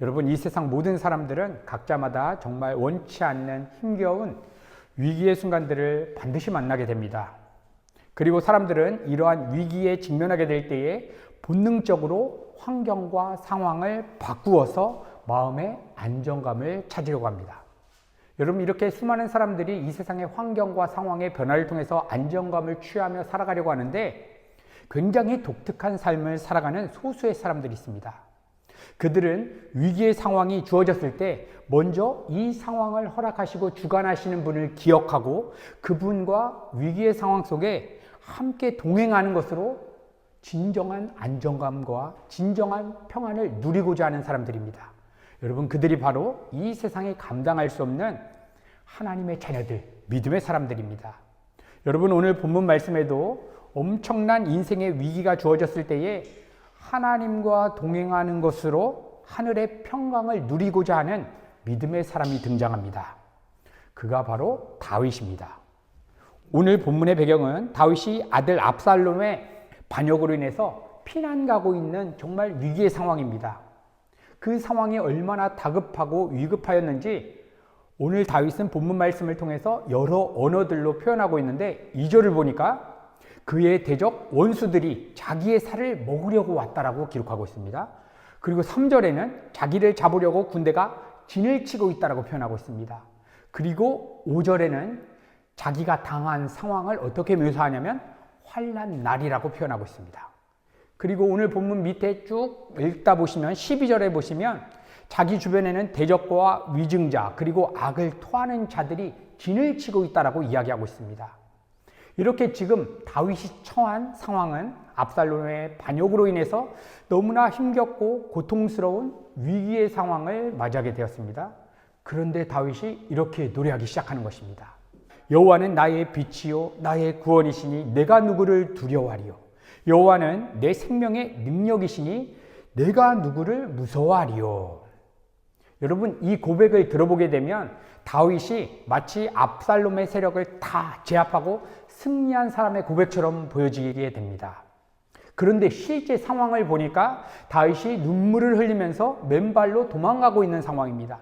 여러분, 이 세상 모든 사람들은 각자마다 정말 원치 않는 힘겨운 위기의 순간들을 반드시 만나게 됩니다. 그리고 사람들은 이러한 위기에 직면하게 될 때에 본능적으로 환경과 상황을 바꾸어서 마음의 안정감을 찾으려고 합니다. 여러분, 이렇게 수많은 사람들이 이 세상의 환경과 상황의 변화를 통해서 안정감을 취하며 살아가려고 하는데 굉장히 독특한 삶을 살아가는 소수의 사람들이 있습니다. 그들은 위기의 상황이 주어졌을 때 먼저 이 상황을 허락하시고 주관하시는 분을 기억하고 그분과 위기의 상황 속에 함께 동행하는 것으로 진정한 안정감과 진정한 평안을 누리고자 하는 사람들입니다. 여러분, 그들이 바로 이 세상에 감당할 수 없는 하나님의 자녀들, 믿음의 사람들입니다. 여러분, 오늘 본문 말씀에도 엄청난 인생의 위기가 주어졌을 때에 하나님과 동행하는 것으로 하늘의 평강을 누리고자 하는 믿음의 사람이 등장합니다. 그가 바로 다윗입니다. 오늘 본문의 배경은 다윗이 아들 압살롬의 반역으로 인해서 피난 가고 있는 정말 위기의 상황입니다. 그 상황이 얼마나 다급하고 위급하였는지 오늘 다윗은 본문 말씀을 통해서 여러 언어들로 표현하고 있는데 2절을 보니까 그의 대적 원수들이 자기의 살을 먹으려고 왔다라고 기록하고 있습니다. 그리고 3절에는 자기를 잡으려고 군대가 진을 치고 있다라고 표현하고 있습니다. 그리고 5절에는 자기가 당한 상황을 어떻게 묘사하냐면 환난 날이라고 표현하고 있습니다. 그리고 오늘 본문 밑에 쭉 읽다 보시면 12절에 보시면 자기 주변에는 대적과 위증자 그리고 악을 토하는 자들이 진을 치고 있다라고 이야기하고 있습니다. 이렇게 지금 다윗이 처한 상황은 압살롬의 반역으로 인해서 너무나 힘겹고 고통스러운 위기의 상황을 맞이하게 되었습니다. 그런데 다윗이 이렇게 노래하기 시작하는 것입니다. 여호와는 나의 빛이요 나의 구원이시니 내가 누구를 두려워하리요. 여호와는 내 생명의 능력이시니 내가 누구를 무서워하리요. 여러분, 이 고백을 들어보게 되면 다윗이 마치 압살롬의 세력을 다 제압하고 승리한 사람의 고백처럼 보여지게 됩니다. 그런데 실제 상황을 보니까 다윗이 눈물을 흘리면서 맨발로 도망가고 있는 상황입니다.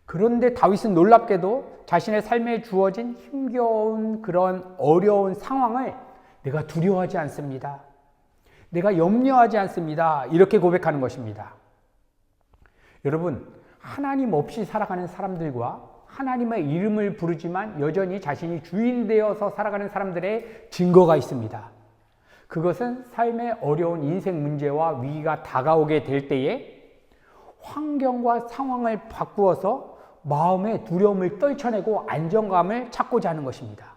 그런데 다윗은 놀랍게도 자신의 삶에 주어진 힘겨운 그런 어려운 상황을 내가 두려워하지 않습니다. 내가 염려하지 않습니다. 이렇게 고백하는 것입니다. 여러분, 하나님 없이 살아가는 사람들과 하나님의 이름을 부르지만 여전히 자신이 주인 되어서 살아가는 사람들의 증거가 있습니다. 그것은 삶의 어려운 인생 문제와 위기가 다가오게 될 때에 환경과 상황을 바꾸어서 마음의 두려움을 떨쳐내고 안정감을 찾고자 하는 것입니다.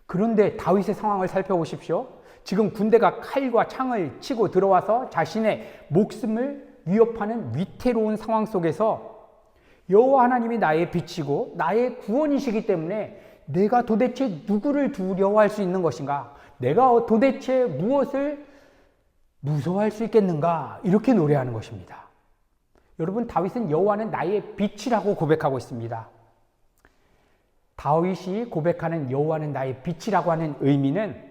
그런데 다윗의 상황을 살펴보십시오. 지금 군대가 칼과 창을 치고 들어와서 자신의 목숨을 위협하는 위태로운 상황 속에서 여호와 하나님이 나의 빛이고 나의 구원이시기 때문에 내가 도대체 누구를 두려워할 수 있는 것인가? 내가 도대체 무엇을 무서워할 수 있겠는가? 이렇게 노래하는 것입니다. 여러분, 다윗은 여호와는 나의 빛이라고 고백하고 있습니다. 다윗이 고백하는 여호와는 나의 빛이라고 하는 의미는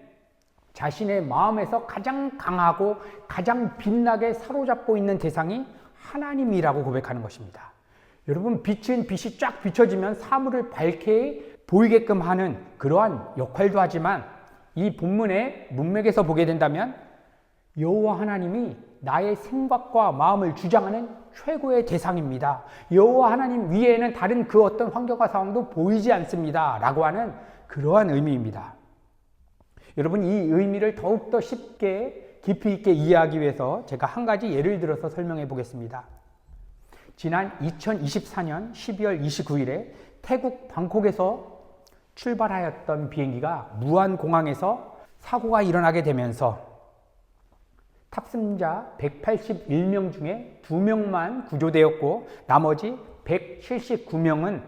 자신의 마음에서 가장 강하고 가장 빛나게 사로잡고 있는 대상이 하나님이라고 고백하는 것입니다. 여러분, 빛은 빛이 쫙 비춰지면 사물을 밝게 보이게끔 하는 그러한 역할도 하지만 이 본문의 문맥에서 보게 된다면 여호와 하나님이 나의 생각과 마음을 주장하는 최고의 대상입니다. 여호와 하나님 위에는 다른 그 어떤 환경과 상황도 보이지 않습니다. 라고 하는 그러한 의미입니다. 여러분, 이 의미를 더욱더 쉽게 깊이 있게 이해하기 위해서 제가 한 가지 예를 들어서 설명해 보겠습니다. 지난 2024년 12월 29일에 태국 방콕에서 출발하였던 비행기가 무안공항에서 사고가 일어나게 되면서 탑승자 181명 중에 2명만 구조되었고 나머지 179명은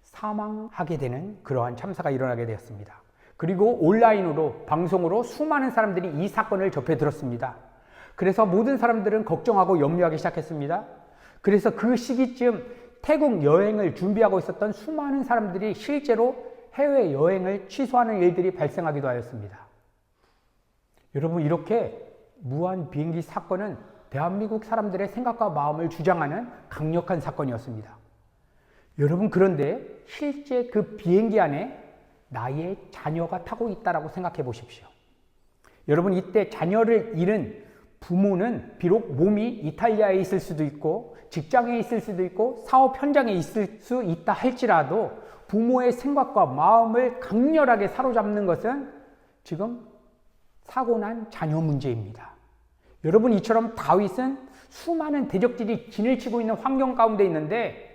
사망하게 되는 그러한 참사가 일어나게 되었습니다. 그리고 온라인으로 방송으로 수많은 사람들이 이 사건을 접해 들었습니다. 그래서 모든 사람들은 걱정하고 염려하기 시작했습니다. 그래서 그 시기쯤 태국 여행을 준비하고 있었던 수많은 사람들이 실제로 해외 여행을 취소하는 일들이 발생하기도 하였습니다. 여러분, 이렇게 무한 비행기 사건은 대한민국 사람들의 생각과 마음을 주장하는 강력한 사건이었습니다. 여러분, 그런데 실제 그 비행기 안에 나의 자녀가 타고 있다고 생각해 보십시오. 여러분, 이때 자녀를 잃은 부모는 비록 몸이 이탈리아에 있을 수도 있고 직장에 있을 수도 있고 사업 현장에 있을 수 있다 할지라도 부모의 생각과 마음을 강렬하게 사로잡는 것은 지금 사고난 자녀 문제입니다. 여러분, 이처럼 다윗은 수많은 대적들이 진을 치고 있는 환경 가운데 있는데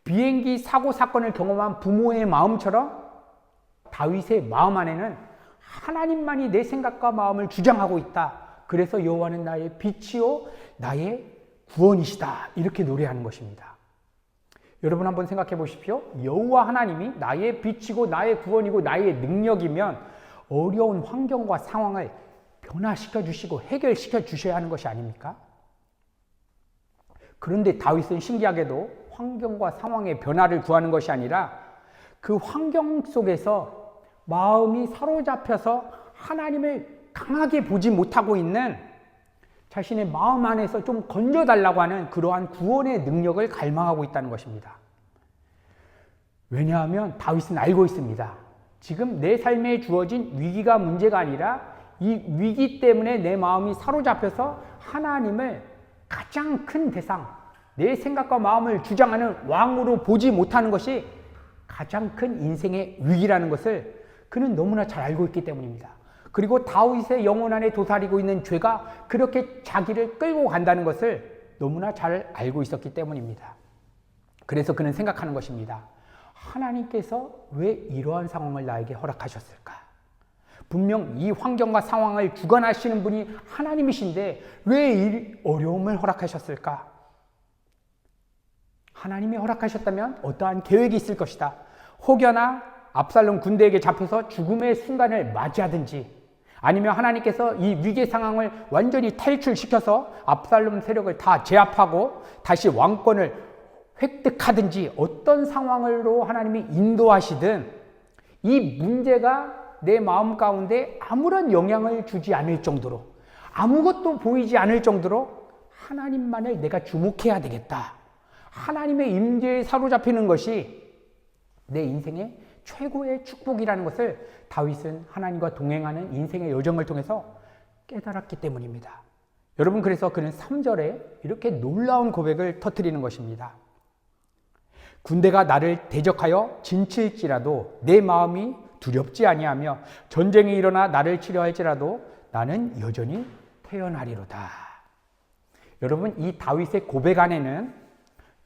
비행기 사고 사건을 경험한 부모의 마음처럼 다윗의 마음 안에는 하나님만이 내 생각과 마음을 주장하고 있다. 그래서 여호와는 나의 빛이요 나의 구원이시다. 이렇게 노래하는 것입니다. 여러분, 한번 생각해 보십시오. 여호와 하나님이 나의 빛이고 나의 구원이고 나의 능력이면 어려운 환경과 상황을 변화시켜 주시고 해결시켜 주셔야 하는 것이 아닙니까? 그런데 다윗은 신기하게도 환경과 상황의 변화를 구하는 것이 아니라 그 환경 속에서 마음이 사로잡혀서 하나님을 강하게 보지 못하고 있는 자신의 마음 안에서 좀 건져달라고 하는 그러한 구원의 능력을 갈망하고 있다는 것입니다. 왜냐하면 다윗은 알고 있습니다. 지금 내 삶에 주어진 위기가 문제가 아니라 이 위기 때문에 내 마음이 사로잡혀서 하나님을 가장 큰 대상, 내 생각과 마음을 주장하는 왕으로 보지 못하는 것이 가장 큰 인생의 위기라는 것을 그는 너무나 잘 알고 있기 때문입니다. 그리고 다윗의 영혼 안에 도사리고 있는 죄가 그렇게 자기를 끌고 간다는 것을 너무나 잘 알고 있었기 때문입니다. 그래서 그는 생각하는 것입니다. 하나님께서 왜 이러한 상황을 나에게 허락하셨을까? 분명 이 환경과 상황을 주관하시는 분이 하나님이신데 왜 이 어려움을 허락하셨을까? 하나님이 허락하셨다면 어떠한 계획이 있을 것이다. 혹여나 압살롬 군대에게 잡혀서 죽음의 순간을 맞이하든지 아니면 하나님께서 이 위기 상황을 완전히 탈출시켜서 압살롬 세력을 다 제압하고 다시 왕권을 획득하든지 어떤 상황으로 하나님이 인도하시든 이 문제가 내 마음 가운데 아무런 영향을 주지 않을 정도로 아무것도 보이지 않을 정도로 하나님만을 내가 주목해야 되겠다. 하나님의 임재에 사로잡히는 것이 내 인생의 최고의 축복이라는 것을 다윗은 하나님과 동행하는 인생의 여정을 통해서 깨달았기 때문입니다. 여러분, 그래서 그는 3절에 이렇게 놀라운 고백을 터뜨리는 것입니다. 군대가 나를 대적하여 진칠지라도 내 마음이 두렵지 아니하며 전쟁이 일어나 나를 치려할지라도 나는 여전히 태어나리로다. 여러분, 이 다윗의 고백 안에는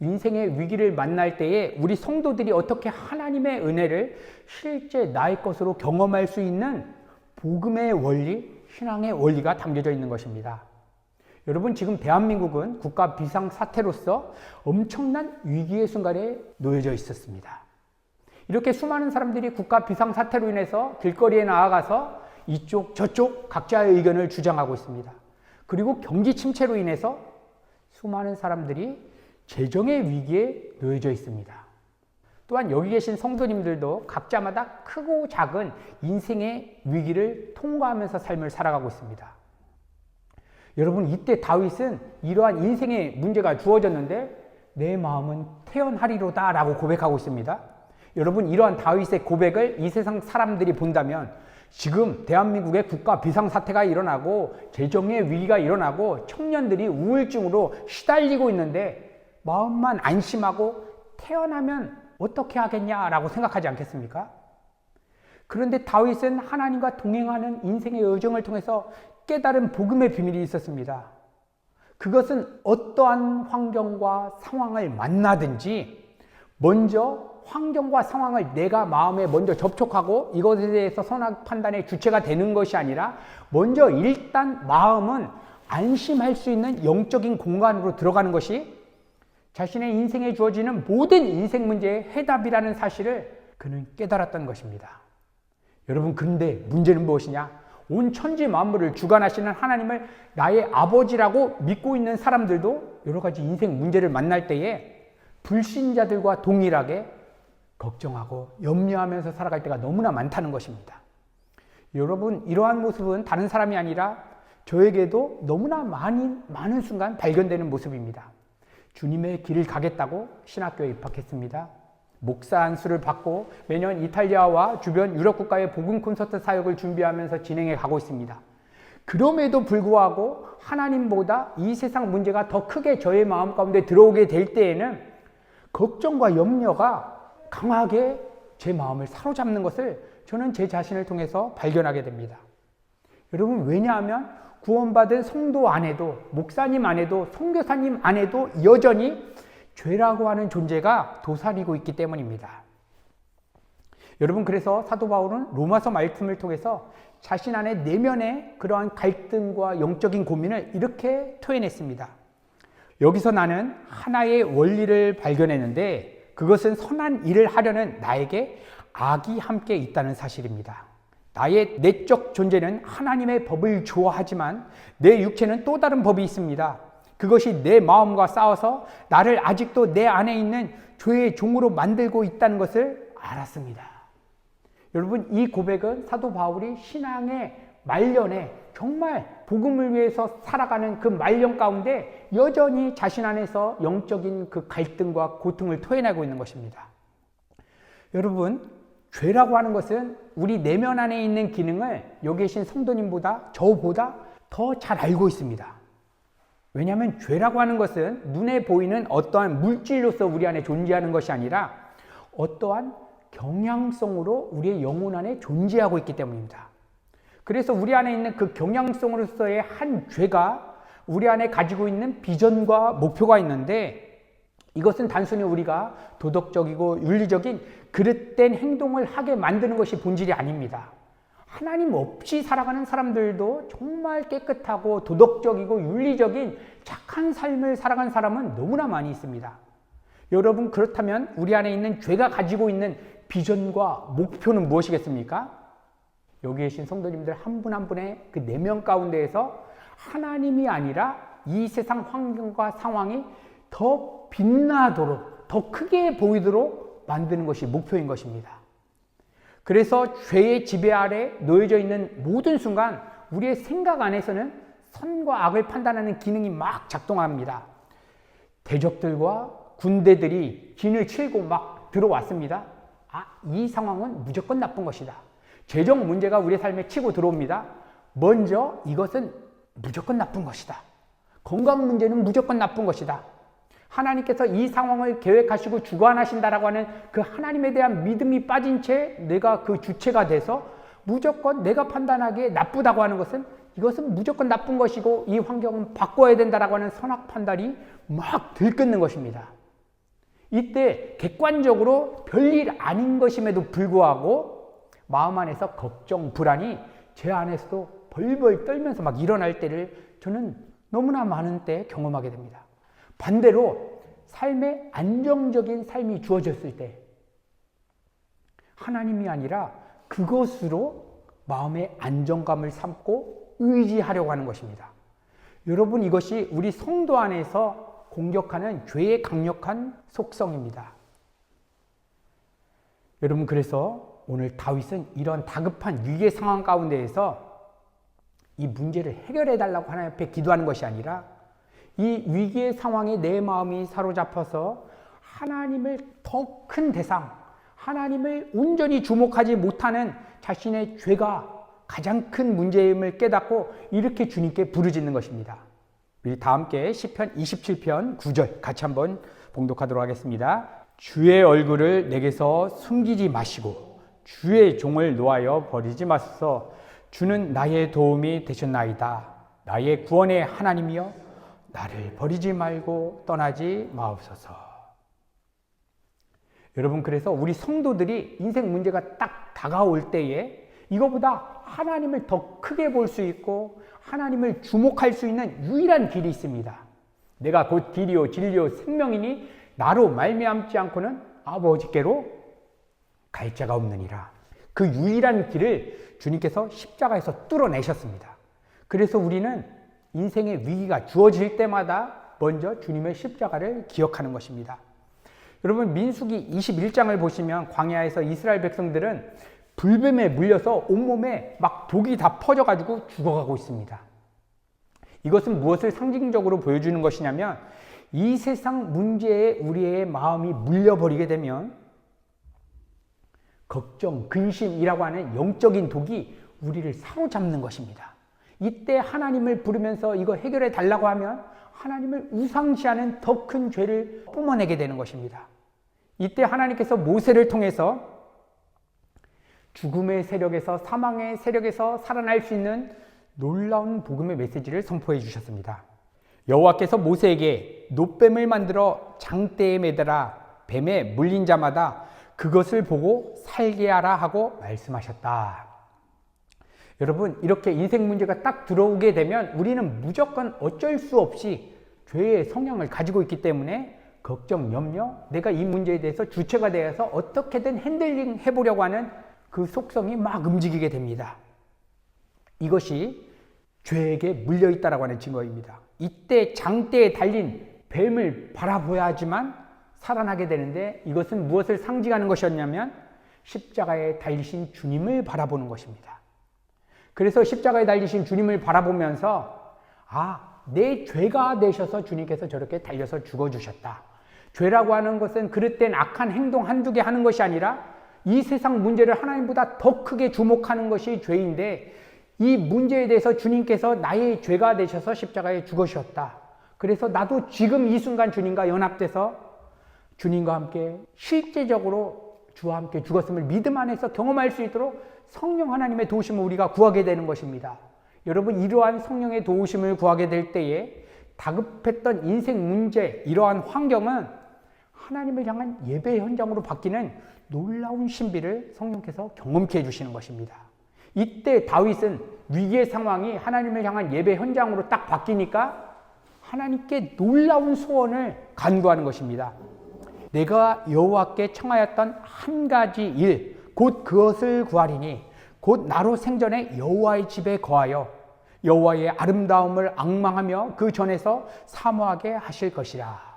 인생의 위기를 만날 때에 우리 성도들이 어떻게 하나님의 은혜를 실제 나의 것으로 경험할 수 있는 복음의 원리, 신앙의 원리가 담겨져 있는 것입니다. 여러분, 지금 대한민국은 국가 비상사태로서 엄청난 위기의 순간에 놓여져 있었습니다. 이렇게 수많은 사람들이 국가 비상사태로 인해서 길거리에 나아가서 이쪽 저쪽 각자의 의견을 주장하고 있습니다. 그리고 경기 침체로 인해서 수많은 사람들이 재정의 위기에 놓여져 있습니다. 또한 여기 계신 성도님들도 각자마다 크고 작은 인생의 위기를 통과하면서 삶을 살아가고 있습니다. 여러분, 이때 다윗은 이러한 인생의 문제가 주어졌는데 내 마음은 태어나리로다 라고 고백하고 있습니다. 여러분, 이러한 다윗의 고백을 이 세상 사람들이 본다면 지금 대한민국에 국가 비상사태가 일어나고 재정의 위기가 일어나고 청년들이 우울증으로 시달리고 있는데 마음만 안심하고 태어나면 어떻게 하겠냐라고 생각하지 않겠습니까? 그런데 다윗은 하나님과 동행하는 인생의 여정을 통해서 깨달은 복음의 비밀이 있었습니다. 그것은 어떠한 환경과 상황을 만나든지 먼저 환경과 상황을 내가 마음에 먼저 접촉하고 이것에 대해서 선악 판단의 주체가 되는 것이 아니라 먼저 일단 마음은 안심할 수 있는 영적인 공간으로 들어가는 것이 자신의 인생에 주어지는 모든 인생 문제의 해답이라는 사실을 그는 깨달았던 것입니다. 여러분, 그런데 문제는 무엇이냐? 온 천지 만물을 주관하시는 하나님을 나의 아버지라고 믿고 있는 사람들도 여러 가지 인생 문제를 만날 때에 불신자들과 동일하게 걱정하고 염려하면서 살아갈 때가 너무나 많다는 것입니다. 여러분, 이러한 모습은 다른 사람이 아니라 저에게도 너무나 많은 순간 발견되는 모습입니다. 주님의 길을 가겠다고 신학교에 입학했습니다. 목사 안수를 받고 매년 이탈리아와 주변 유럽 국가의 복음 콘서트 사역을 준비하면서 진행해 가고 있습니다. 그럼에도 불구하고 하나님보다 이 세상 문제가 더 크게 저의 마음 가운데 들어오게 될 때에는 걱정과 염려가 강하게 제 마음을 사로잡는 것을 저는 제 자신을 통해서 발견하게 됩니다. 여러분, 왜냐하면 구원받은 성도 안에도, 목사님 안에도, 선교사님 안에도 여전히 죄라고 하는 존재가 도사리고 있기 때문입니다. 여러분, 그래서 사도 바울은 로마서 말씀을 통해서 자신 안에 내면의 그러한 갈등과 영적인 고민을 이렇게 토해냈습니다. 여기서 나는 하나의 원리를 발견했는데 그것은 선한 일을 하려는 나에게 악이 함께 있다는 사실입니다. 나의 내적 존재는 하나님의 법을 좋아하지만 내 육체는 또 다른 법이 있습니다. 그것이 내 마음과 싸워서 나를 아직도 내 안에 있는 죄의 종으로 만들고 있다는 것을 알았습니다. 여러분, 이 고백은 사도 바울이 신앙의 말년에 정말 복음을 위해서 살아가는 그 말년 가운데 여전히 자신 안에서 영적인 그 갈등과 고통을 토해내고 있는 것입니다. 여러분, 죄라고 하는 것은 우리 내면 안에 있는 기능을 여기 계신 성도님보다 저보다 더 잘 알고 있습니다. 왜냐하면 죄라고 하는 것은 눈에 보이는 어떠한 물질로서 우리 안에 존재하는 것이 아니라 어떠한 경향성으로 우리의 영혼 안에 존재하고 있기 때문입니다. 그래서 우리 안에 있는 그 경향성으로서의 한 죄가 우리 안에 가지고 있는 비전과 목표가 있는데 이것은 단순히 우리가 도덕적이고 윤리적인 그릇된 행동을 하게 만드는 것이 본질이 아닙니다. 하나님 없이 살아가는 사람들도 정말 깨끗하고 도덕적이고 윤리적인 착한 삶을 살아간 사람은 너무나 많이 있습니다. 여러분, 그렇다면 우리 안에 있는 죄가 가지고 있는 비전과 목표는 무엇이겠습니까? 여기 계신 성도님들 한 분 한 분의 그 내면 가운데에서 하나님이 아니라 이 세상 환경과 상황이 더 빛나도록, 더 크게 보이도록 만드는 것이 목표인 것입니다. 그래서 죄의 지배 아래 놓여져 있는 모든 순간 우리의 생각 안에서는 선과 악을 판단하는 기능이 막 작동합니다. 대적들과 군대들이 진을 치고 막 들어왔습니다. 이 상황은 무조건 나쁜 것이다. 재정 문제가 우리 삶에 치고 들어옵니다. 먼저 이것은 무조건 나쁜 것이다. 건강 문제는 무조건 나쁜 것이다. 하나님께서 이 상황을 계획하시고 주관하신다라고 하는 그 하나님에 대한 믿음이 빠진 채 내가 그 주체가 돼서 무조건 내가 판단하기에 나쁘다고 하는 것은 이것은 무조건 나쁜 것이고 이 환경은 바꿔야 된다라고 하는 선악 판단이 막 들끓는 것입니다. 이때 객관적으로 별일 아닌 것임에도 불구하고 마음 안에서 걱정, 불안이 제 안에서도 벌벌 떨면서 막 일어날 때를 저는 너무나 많은 때 경험하게 됩니다. 반대로 삶에 안정적인 삶이 주어졌을 때 하나님이 아니라 그것으로 마음의 안정감을 삼고 의지하려고 하는 것입니다. 여러분, 이것이 우리 성도 안에서 공격하는 죄의 강력한 속성입니다. 여러분, 그래서 오늘 다윗은 이런 다급한 위기의 상황 가운데에서 이 문제를 해결해 달라고 하나님 앞에 기도하는 것이 아니라 이 위기의 상황에 내 마음이 사로잡혀서 하나님을 더 큰 대상, 하나님을 온전히 주목하지 못하는 자신의 죄가 가장 큰 문제임을 깨닫고 이렇게 주님께 부르짖는 것입니다. 우리 다 함께 시편 27편 9절 같이 한번 봉독하도록 하겠습니다. 주의 얼굴을 내게서 숨기지 마시고 주의 종을 놓아여 버리지 마소서. 주는 나의 도움이 되셨나이다. 나의 구원의 하나님이여 나를 버리지 말고 떠나지 마옵소서. 여러분, 그래서 우리 성도들이 인생 문제가 딱 다가올 때에 이거보다 하나님을 더 크게 볼 수 있고 하나님을 주목할 수 있는 유일한 길이 있습니다. 내가 곧 길이요 진리요 생명이니 나로 말미암지 않고는 아버지께로 갈 자가 없느니라. 그 유일한 길을 주님께서 십자가에서 뚫어내셨습니다. 그래서 우리는 인생의 위기가 주어질 때마다 먼저 주님의 십자가를 기억하는 것입니다. 여러분, 민수기 21장을 보시면 광야에서 이스라엘 백성들은 불뱀에 물려서 온몸에 막 독이 다 퍼져가지고 죽어가고 있습니다. 이것은 무엇을 상징적으로 보여주는 것이냐면 이 세상 문제에 우리의 마음이 물려버리게 되면 걱정, 근심이라고 하는 영적인 독이 우리를 사로잡는 것입니다. 이때 하나님을 부르면서 이거 해결해 달라고 하면 하나님을 우상시하는 더 큰 죄를 뿜어내게 되는 것입니다. 이때 하나님께서 모세를 통해서 죽음의 세력에서, 사망의 세력에서 살아날 수 있는 놀라운 복음의 메시지를 선포해 주셨습니다. 여호와께서 모세에게 놋뱀을 만들어 장대에 매달아 뱀에 물린 자마다 그것을 보고 살게 하라 하고 말씀하셨다. 여러분, 이렇게 인생 문제가 딱 들어오게 되면 우리는 무조건 어쩔 수 없이 죄의 성향을 가지고 있기 때문에 걱정, 염려, 내가 이 문제에 대해서 주체가 되어서 어떻게든 핸들링 해보려고 하는 그 속성이 막 움직이게 됩니다. 이것이 죄에게 물려있다라고 하는 증거입니다. 이때 장대에 달린 뱀을 바라보아야지만 살아나게 되는데 이것은 무엇을 상징하는 것이었냐면 십자가에 달리신 주님을 바라보는 것입니다. 그래서 십자가에 달리신 주님을 바라보면서 내 죄가 되셔서 주님께서 저렇게 달려서 죽어주셨다. 죄라고 하는 것은 그릇된 악한 행동 한두 개 하는 것이 아니라 이 세상 문제를 하나님보다 더 크게 주목하는 것이 죄인데 이 문제에 대해서 주님께서 나의 죄가 되셔서 십자가에 죽으셨다. 그래서 나도 지금 이 순간 주님과 연합돼서 주님과 함께 실제적으로 주와 함께 죽었음을 믿음 안에서 경험할 수 있도록 성령 하나님의 도우심을 우리가 구하게 되는 것입니다. 여러분, 이러한 성령의 도우심을 구하게 될 때에 다급했던 인생 문제, 이러한 환경은 하나님을 향한 예배 현장으로 바뀌는 놀라운 신비를 성령께서 경험케 해주시는 것입니다. 이때 다윗은 위기의 상황이 하나님을 향한 예배 현장으로 딱 바뀌니까 하나님께 놀라운 소원을 간구하는 것입니다. 내가 여호와께 청하였던 한 가지 일, 곧 그것을 구하리니 곧 나로 생전에 여호와의 집에 거하여 여호와의 아름다움을 앙망하며 그 전에서 사모하게 하실 것이라.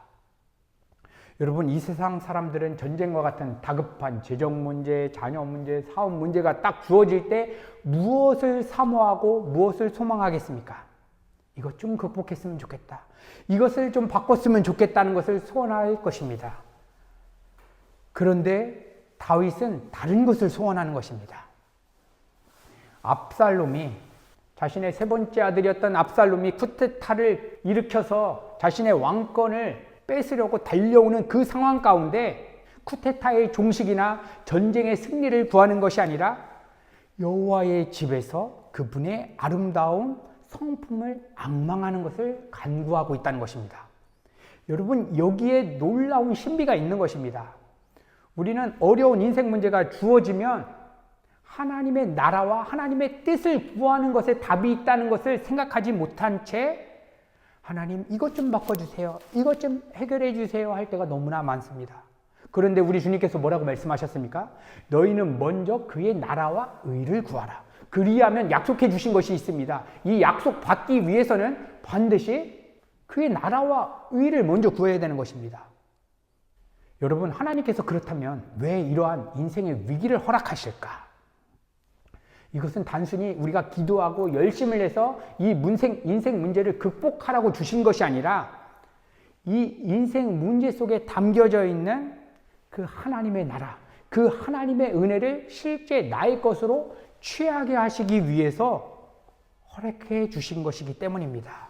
여러분, 이 세상 사람들은 전쟁과 같은 다급한 재정 문제, 자녀 문제, 사업 문제가 딱 주어질 때 무엇을 사모하고 무엇을 소망하겠습니까? 이것 좀 극복했으면 좋겠다. 이것을 좀 바꿨으면 좋겠다는 것을 소원할 것입니다. 그런데 다윗은 다른 것을 소원하는 것입니다. 압살롬이, 자신의 세 번째 아들이었던 압살롬이 쿠데타를 일으켜서 자신의 왕권을 뺏으려고 달려오는 그 상황 가운데 쿠데타의 종식이나 전쟁의 승리를 구하는 것이 아니라 여호와의 집에서 그분의 아름다운 성품을 앙망하는 것을 간구하고 있다는 것입니다. 여러분, 여기에 놀라운 신비가 있는 것입니다. 우리는 어려운 인생 문제가 주어지면 하나님의 나라와 하나님의 뜻을 구하는 것에 답이 있다는 것을 생각하지 못한 채 하나님 이것 좀 바꿔주세요, 이것 좀 해결해 주세요 할 때가 너무나 많습니다. 그런데 우리 주님께서 뭐라고 말씀하셨습니까? 너희는 먼저 그의 나라와 의를 구하라. 그리하면 약속해 주신 것이 있습니다. 이 약속 받기 위해서는 반드시 그의 나라와 의를 먼저 구해야 되는 것입니다. 여러분, 하나님께서 그렇다면 왜 이러한 인생의 위기를 허락하실까? 이것은 단순히 우리가 기도하고 열심을 해서 이 인생 문제를 극복하라고 주신 것이 아니라 이 인생 문제 속에 담겨져 있는 그 하나님의 나라, 그 하나님의 은혜를 실제 나의 것으로 취하게 하시기 위해서 허락해 주신 것이기 때문입니다.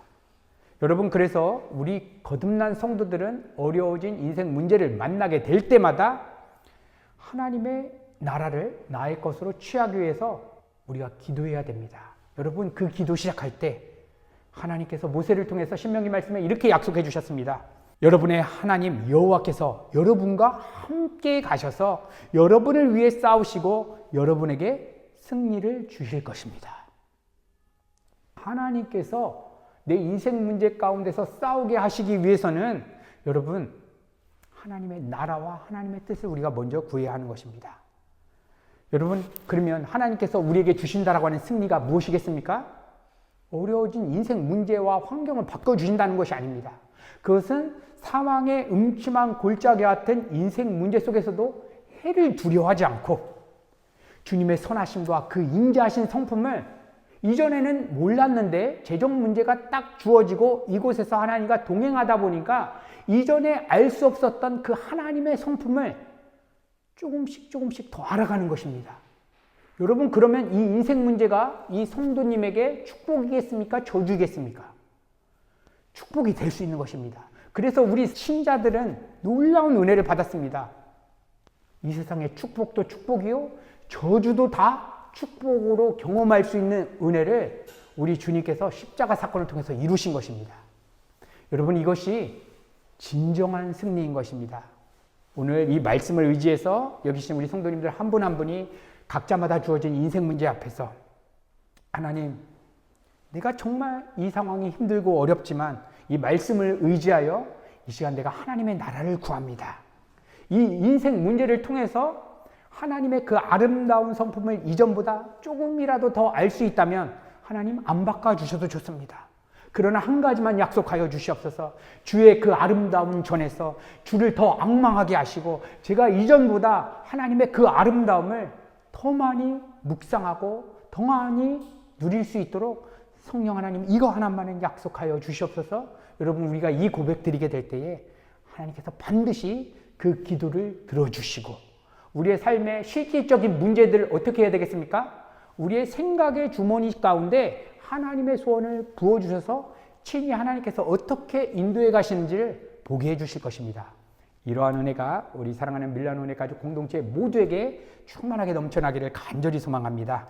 여러분, 그래서 우리 거듭난 성도들은 어려워진 인생 문제를 만나게 될 때마다 하나님의 나라를 나의 것으로 취하기 위해서 우리가 기도해야 됩니다. 여러분, 그 기도 시작할 때 하나님께서 모세를 통해서 신명기 말씀에 이렇게 약속해 주셨습니다. 여러분의 하나님 여호와께서 여러분과 함께 가셔서 여러분을 위해 싸우시고 여러분에게 승리를 주실 것입니다. 하나님께서 내 인생 문제 가운데서 싸우게 하시기 위해서는 여러분, 하나님의 나라와 하나님의 뜻을 우리가 먼저 구해야 하는 것입니다. 여러분, 그러면 하나님께서 우리에게 주신다라고 하는 승리가 무엇이겠습니까? 어려워진 인생 문제와 환경을 바꿔주신다는 것이 아닙니다. 그것은 사망의 음침한 골짜기 같은 인생 문제 속에서도 해를 두려워하지 않고 주님의 선하심과 그 인자하신 성품을 이전에는 몰랐는데 재정 문제가 딱 주어지고 이곳에서 하나님과 동행하다 보니까 이전에 알 수 없었던 그 하나님의 성품을 조금씩 더 알아가는 것입니다. 여러분, 그러면 이 인생 문제가 이 성도님에게 축복이겠습니까? 저주이겠습니까? 축복이 될 수 있는 것입니다. 그래서 우리 신자들은 놀라운 은혜를 받았습니다. 이 세상의 축복도 축복이요, 저주도 다 축복으로 경험할 수 있는 은혜를 우리 주님께서 십자가 사건을 통해서 이루신 것입니다. 여러분, 이것이 진정한 승리인 것입니다. 오늘 이 말씀을 의지해서 여기 계신 우리 성도님들 한 분 한 분이 각자마다 주어진 인생 문제 앞에서 하나님, 내가 정말 이 상황이 힘들고 어렵지만 이 말씀을 의지하여 이 시간 내가 하나님의 나라를 구합니다. 이 인생 문제를 통해서 하나님의 그 아름다운 성품을 이전보다 조금이라도 더 알 수 있다면 하나님 안 바꿔주셔도 좋습니다. 그러나 한 가지만 약속하여 주시옵소서. 주의 그 아름다움 전에서 주를 더 앙망하게 하시고 제가 이전보다 하나님의 그 아름다움을 더 많이 묵상하고 더 많이 누릴 수 있도록 성령 하나님 이거 하나만은 약속하여 주시옵소서. 여러분, 우리가 이 고백 드리게 될 때에 하나님께서 반드시 그 기도를 들어주시고 우리의 삶의 실질적인 문제들을 어떻게 해야 되겠습니까? 우리의 생각의 주머니 가운데 하나님의 소원을 부어주셔서 친히 하나님께서 어떻게 인도해 가시는지를 보게 해주실 것입니다. 이러한 은혜가 우리 사랑하는 밀라노 은혜 가족 공동체 모두에게 충만하게 넘쳐나기를 간절히 소망합니다.